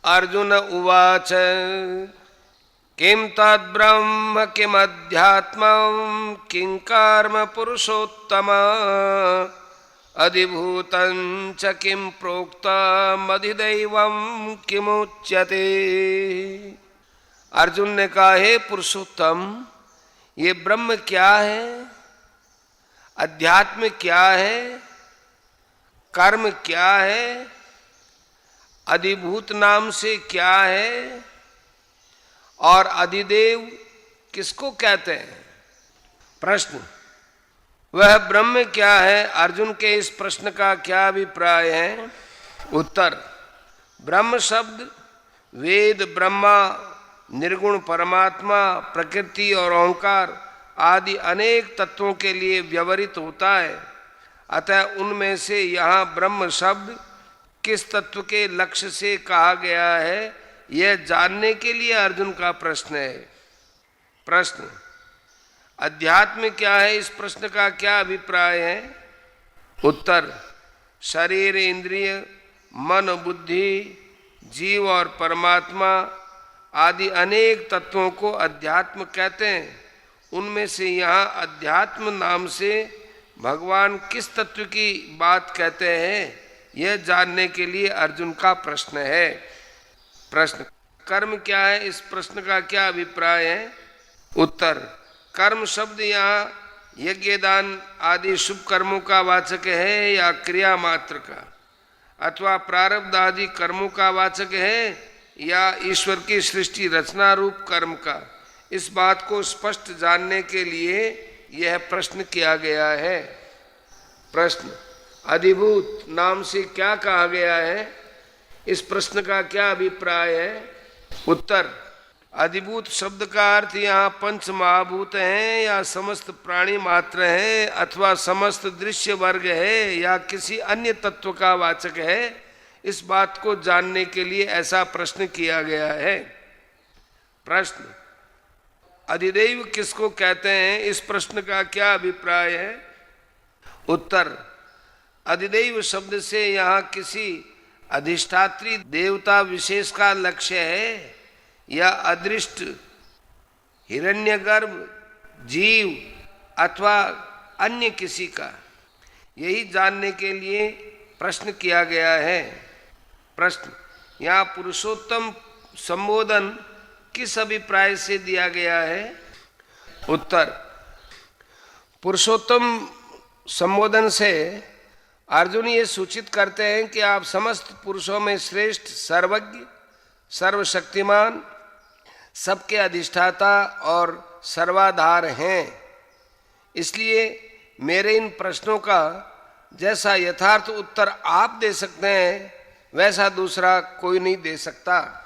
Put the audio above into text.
अर्जुन उवाच किं तद्ब्रह्म किमध्यात्मं किं कर्म पुरुषोत्तम अधिभूतं च किं प्रोक्तम् अधिदैवं किमुच्यते। अर्जुन ने कहा, हे पुरुषोत्तम, ये ब्रह्म क्या है, अध्यात्म क्या है, कर्म क्या है, अधिभूत नाम से क्या है और अधिदेव किसको कहते हैं। प्रश्न, वह ब्रह्म क्या है? अर्जुन के इस प्रश्न का क्या अभिप्राय है? उत्तर, ब्रह्म शब्द वेद, ब्रह्मा, निर्गुण परमात्मा, प्रकृति और ओंकार आदि अनेक तत्वों के लिए व्यवहृत होता है। अतः उनमें से यहाँ ब्रह्म शब्द किस तत्व के लक्ष्य से कहा गया है, यह जानने के लिए अर्जुन का प्रश्न है। प्रश्न, अध्यात्म क्या है? इस प्रश्न का क्या अभिप्राय है? उत्तर, शरीर, इंद्रिय, मन, बुद्धि, जीव और परमात्मा आदि अनेक तत्वों को अध्यात्म कहते हैं। उनमें से यहाँ अध्यात्म नाम से भगवान किस तत्व की बात कहते हैं, यह जानने के लिए अर्जुन का प्रश्न है। प्रश्न, कर्म क्या है? इस प्रश्न का क्या अभिप्राय है? उत्तर, कर्म शब्द यहाँ यज्ञ, दान आदि शुभ कर्मों का वाचक है या क्रिया मात्र का, अथवा प्रारब्ध आदि कर्मों का वाचक है या ईश्वर की सृष्टि रचना रूप कर्म का, इस बात को स्पष्ट जानने के लिए यह प्रश्न किया गया है। प्रश्न, अधिभूत नाम से क्या कहा गया है? इस प्रश्न का क्या अभिप्राय है? उत्तर, अधिभूत शब्द का अर्थ यहाँ पंच महाभूत हैं या समस्त प्राणी मात्र हैं अथवा समस्त दृश्य वर्ग है या किसी अन्य तत्व का वाचक है, इस बात को जानने के लिए ऐसा प्रश्न किया गया है। प्रश्न, अधिदैव किसको कहते हैं? इस प्रश्न का क्या अभिप्राय है? उत्तर, अधिदैव शब्द से यहाँ किसी अधिष्ठात्री देवता विशेष का लक्ष्य है या अदृष्ट हिरण्यगर्भ जीव अथवा अन्य किसी का, यही जानने के लिए प्रश्न किया गया है। प्रश्न, यहाँ पुरुषोत्तम संबोधन किस अभिप्राय से दिया गया है? उत्तर, पुरुषोत्तम संबोधन से अर्जुन ये सूचित करते हैं कि आप समस्त पुरुषों में श्रेष्ठ, सर्वज्ञ, सर्वशक्तिमान, सबके अधिष्ठाता और सर्वाधार हैं। इसलिए मेरे इन प्रश्नों का जैसा यथार्थ उत्तर आप दे सकते हैं, वैसा दूसरा कोई नहीं दे सकता।